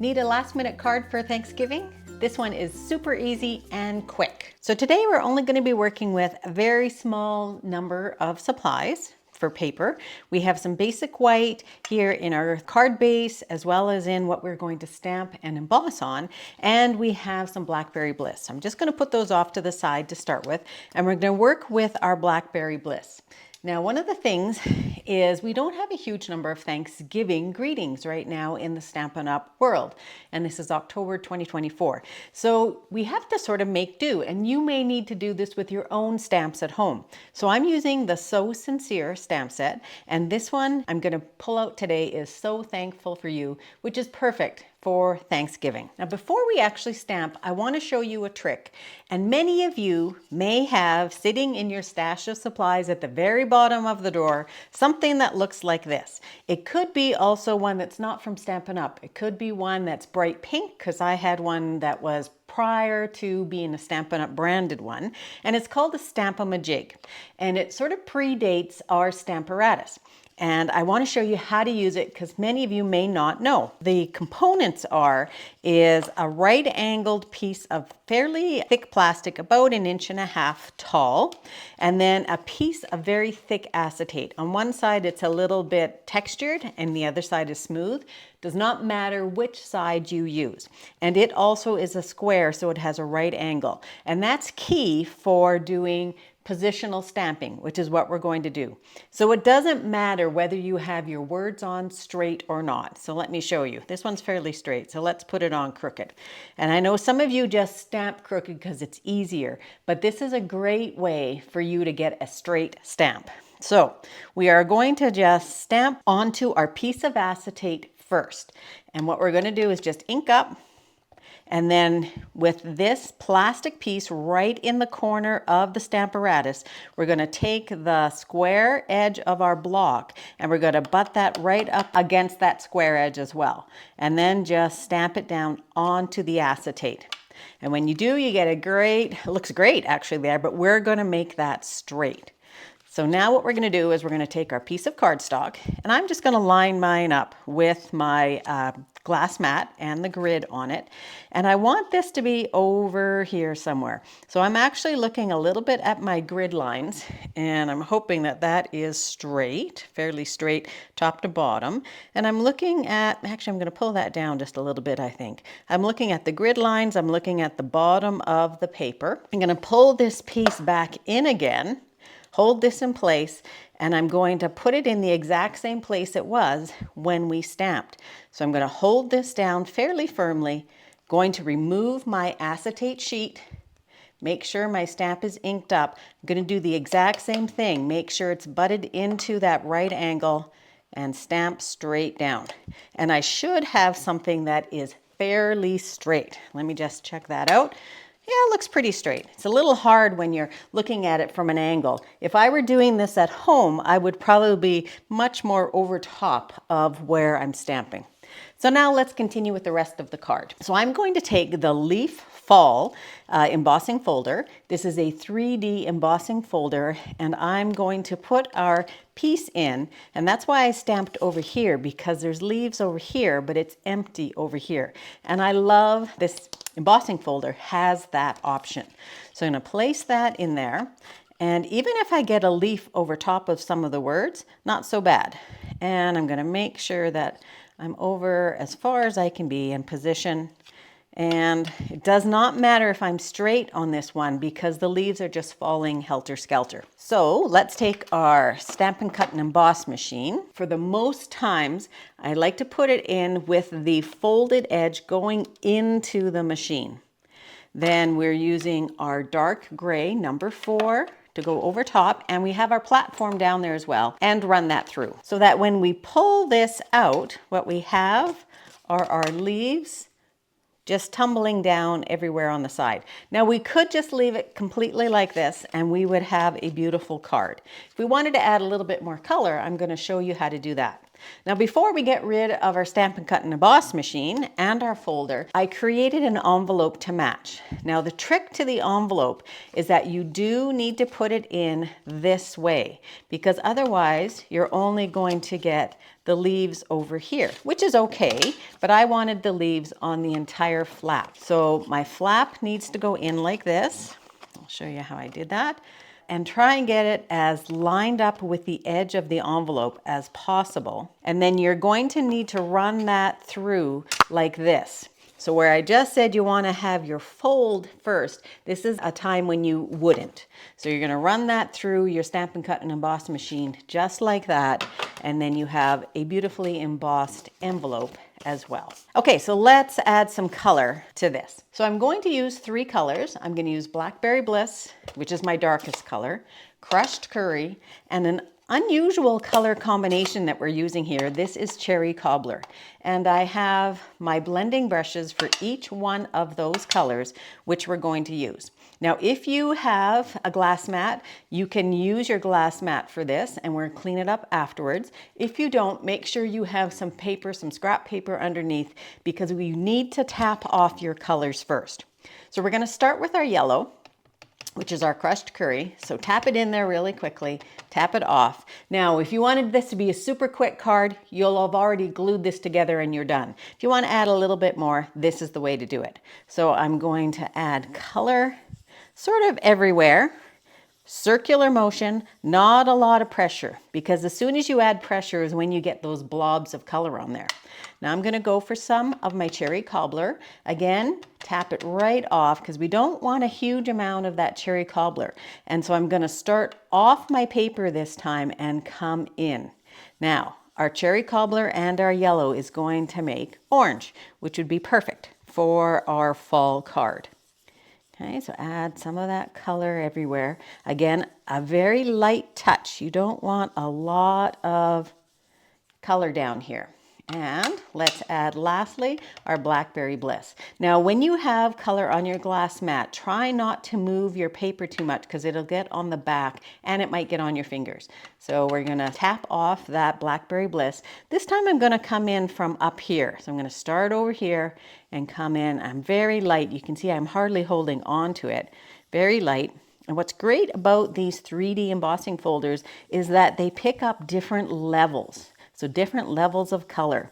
Need a last minute card for Thanksgiving? This one is super easy and quick. So today we're only going to be working with a very small number of supplies for paper. We have some basic white here in our card base, as well as in what we're going to stamp and emboss on. And we have some Blackberry Bliss. I'm just going to put those off to the side to start with, and we're going to work with our Blackberry Bliss. Now, one of the things is we don't have a huge number of Thanksgiving greetings right now in the Stampin' Up! World. And this is October 2024. So we have to sort of make do, and you may need to do this with your own stamps at home. So I'm using the So Sincere stamp set, and this one I'm going to pull out today is So Thankful for You, which is perfect for Thanksgiving. Now, before we actually stamp, I want to show you a trick. And many of you may have sitting in your stash of supplies at the very bottom of the drawer, something that looks like this. It could be also one that's not from Stampin' Up. It could be one that's bright pink, because I had one that was prior to being a Stampin' Up! Branded one, and it's called a Stamp-a-ma-jig. And it sort of predates our Stamparatus. And I want to show you how to use it because many of you may not know. The components is a right-angled piece of fairly thick plastic, about 1.5 inches tall, and then a piece of very thick acetate. On one side it's a little bit textured and the other side is smooth. Does not matter which side you use. And it also is a square, so it has a right angle. And that's key for doing positional stamping, which is what we're going to do. So it doesn't matter whether you have your words on straight or not. So let me show you. This one's fairly straight, so let's put it on crooked. And I know some of you just stamp crooked because it's easier, but this is a great way for you to get a straight stamp. So we are going to just stamp onto our piece of acetate first. And what we're going to do is just ink up. And then with this plastic piece right in the corner of the Stamparatus, we're going to take the square edge of our block and we're going to butt that right up against that square edge as well. And then just stamp it down onto the acetate. And when you do, you get it looks great actually there, but we're going to make that straight. So now what we're going to do is we're going to take our piece of cardstock, and I'm just going to line mine up with my glass mat and the grid on it. And I want this to be over here somewhere. So I'm actually looking a little bit at my grid lines, and I'm hoping that that is straight, fairly straight, top to bottom. And I'm looking at, actually I'm going to pull that down just a little bit, I think. I'm looking at the grid lines, I'm looking at the bottom of the paper. I'm going to pull this piece back in again. Hold this in place, and I'm going to put it in the exact same place it was when we stamped. So I'm going to hold this down fairly firmly, going to remove my acetate sheet, make sure my stamp is inked up. I'm going to do the exact same thing, make sure it's butted into that right angle and stamp straight down. And I should have something that is fairly straight. Let me just check that out. Yeah, it looks pretty straight. It's a little hard when you're looking at it from an angle. If I were doing this at home, I would probably be much more over top of where I'm stamping. So now let's continue with the rest of the card. So I'm going to take the Leaf Fall embossing folder. This is a 3D embossing folder, and I'm going to put our piece in, and that's why I stamped over here, because there's leaves over here, but it's empty over here. And I love this embossing folder has that option. So I'm going to place that in there. And even if I get a leaf over top of some of the words, not so bad. And I'm going to make sure that I'm over as far as I can be in position. And it does not matter if I'm straight on this one because the leaves are just falling helter-skelter. So let's take our Stampin' Cut and Emboss machine. For the most times, I like to put it in with the folded edge going into the machine. Then we're using our dark gray number 4 to go over top, and we have our platform down there as well, and run that through. So that when we pull this out, what we have are our leaves just tumbling down everywhere on the side. Now we could just leave it completely like this and we would have a beautiful card. If we wanted to add a little bit more color, I'm going to show you how to do that. Now, before we get rid of our Stamp and Cut and Emboss machine and our folder, I created an envelope to match. Now, the trick to the envelope is that you do need to put it in this way, because otherwise you're only going to get the leaves over here, which is okay, but I wanted the leaves on the entire flap. So my flap needs to go in like this. I'll show you how I did that. And try and get it as lined up with the edge of the envelope as possible. And then you're going to need to run that through like this. So where I just said you want to have your fold first, this is a time when you wouldn't. So you're going to run that through your Stamp and Cut and Emboss machine just like that, and then you have a beautifully embossed envelope as well. Okay, so let's add some color to this. So I'm going to use 3 colors. I'm going to use Blackberry Bliss, which is my darkest color, Crushed Curry, and an unusual color combination that we're using here. This is Cherry Cobbler, and I have my blending brushes for each one of those colors, which we're going to use. Now, if you have a glass mat, you can use your glass mat for this, and we're gonna clean it up afterwards. If you don't, make sure you have some paper, some scrap paper underneath, because we need to tap off your colors first. So we're gonna start with our yellow, which is our Crushed Curry. So tap it in there really quickly, tap it off. Now, if you wanted this to be a super quick card, you'll have already glued this together and you're done. If you want to add a little bit more, this is the way to do it. So I'm going to add color sort of everywhere. Circular motion, not a lot of pressure, because as soon as you add pressure is when you get those blobs of color on there. Now I'm going to go for some of my Cherry Cobbler. Again, tap it right off because we don't want a huge amount of that Cherry Cobbler. And so I'm going to start off my paper this time and come in. Now, our Cherry Cobbler and our yellow is going to make orange, which would be perfect for our fall card. Okay, so add some of that color everywhere. Again, a very light touch. You don't want a lot of color down here. And let's add lastly our Blackberry Bliss. Now, when you have color on your glass mat, try not to move your paper too much because it'll get on the back and it might get on your fingers. So we're gonna tap off that Blackberry Bliss. This time I'm gonna come in from up here. So I'm gonna start over here and come in. I'm very light. You can see I'm hardly holding on to it. Very light. And what's great about these 3D embossing folders is that they pick up different levels. So different levels of color.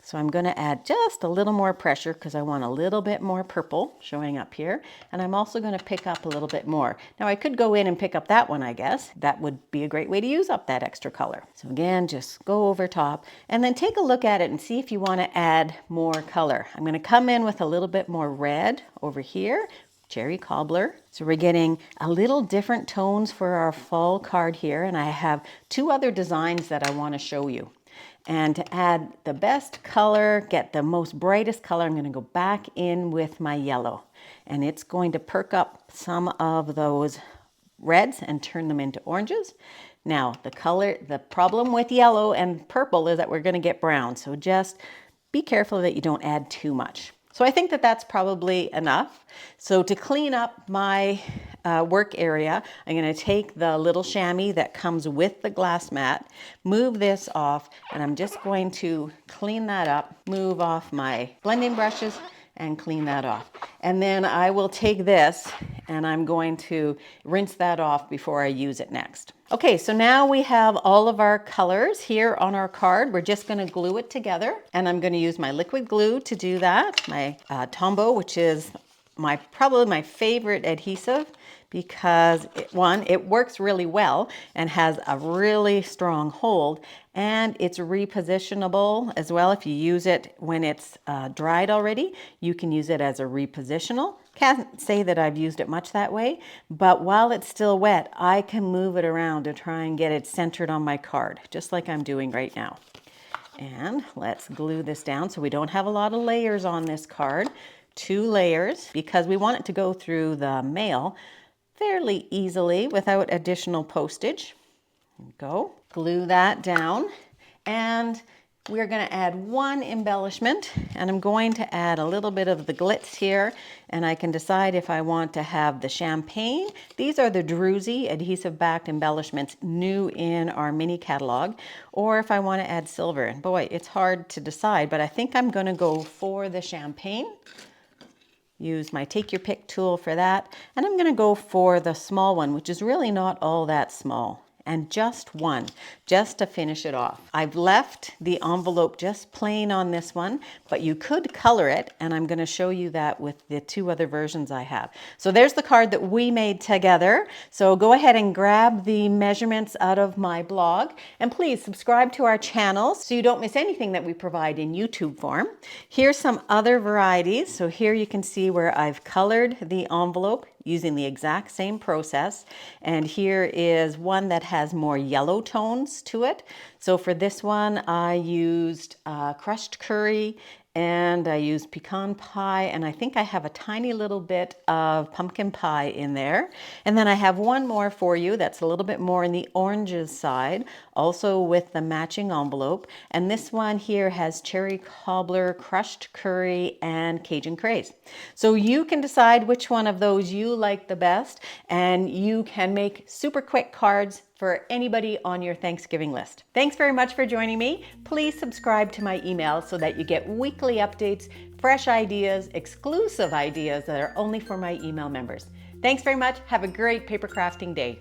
So I'm going to add just a little more pressure because I want a little bit more purple showing up here. And I'm also going to pick up a little bit more. Now I could go in and pick up that one, I guess. That would be a great way to use up that extra color. So again, just go over top and then take a look at it and see if you want to add more color. I'm going to come in with a little bit more red over here. Cherry Cobbler. So we're getting a little different tones for our fall card here. And I have 2 other designs that I want to show you. And to add the best color, get the most brightest color, I'm going to go back in with my yellow. And it's going to perk up some of those reds and turn them into oranges. Now, the problem with yellow and purple is that we're going to get brown. So just be careful that you don't add too much. So I think that that's probably enough. So to clean up my work area, I'm going to take the little chamois that comes with the glass mat, move this off, and I'm just going to clean that up, move off my blending brushes, and clean that off. And then I will take this and I'm going to rinse that off before I use it next. Okay, so now we have all of our colors here on our card. We're just going to glue it together, and I'm going to use my liquid glue to do that. My Tombow, which is probably my favorite adhesive because it works really well and has a really strong hold, and it's repositionable as well. If you use it when it's dried already, you can use it as a repositional. Can't say that I've used it much that way, but while it's still wet, I can move it around to try and get it centered on my card, just like I'm doing right now. And let's glue this down so we don't have a lot of layers on this card. 2 layers, because we want it to go through the mail fairly easily without additional postage. There we go. Glue that down. And we're going to add one embellishment, and I'm going to add a little bit of the glitz here, and I can decide if I want to have the champagne. These are the Druzy adhesive backed embellishments, new in our mini catalog, or if I want to add silver. And boy, it's hard to decide, but I think I'm going to go for the champagne. Use my take your pick tool for that, and I'm going to go for the small one, which is really not all that small, and just one, just to finish it off. I've left the envelope just plain on this one, but you could color it, and I'm going to show you that with the two other versions I have. So there's the card that we made together. So go ahead and grab the measurements out of my blog, and please subscribe to our channel so you don't miss anything that we provide in YouTube form. Here's some other varieties. So here you can see where I've colored the envelope using the exact same process. And here is one that has more yellow tones to it. So for this one, I used crushed curry, and I used pecan pie, and I think I have a tiny little bit of pumpkin pie in there. And then I have one more for you that's a little bit more in the oranges side, also with the matching envelope. And this one here has cherry cobbler, crushed curry, and Cajun craze. So you can decide which one of those you like the best, and you can make super quick cards for anybody on your Thanksgiving list. Thanks very much for joining me. Please subscribe to my email so that you get weekly updates, fresh ideas, exclusive ideas that are only for my email members. Thanks very much. Have a great paper crafting day.